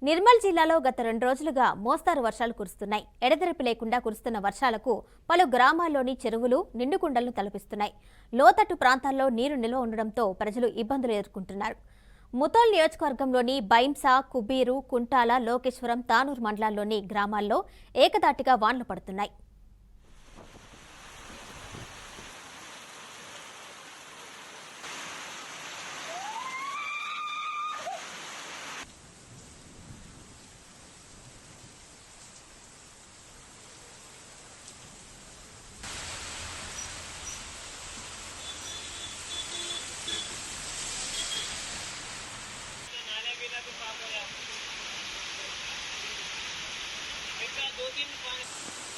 నిర్మల్ జిల్లాలో గత 2 రోజులుగా మోస్తారు వర్షాలు కురుస్తున్నాయి. ఎడతెరిపి లేకుండా కురుస్తున్న వర్షాలకు పలు గ్రామాల్లోని చెరువులు నిండుకుండలను తలపిస్తున్నాయి. లోతట్టు ప్రాంతాల్లో నీరు నిల్వ ఉండడంతో ప్రజలు ఇబ్బందులు ఎదుర్కొంటున్నారు. ముతోల్ నియోజకవర్గంలోని బైంసా, కుబీరు, కుంటాల, లోకేశ్వరం, తానూర్ మండలాల్లోని గ్రామాల్లో ఏకదాటిగా వానలు పడుతున్నాయి. भी साफ हो जाए। 2-3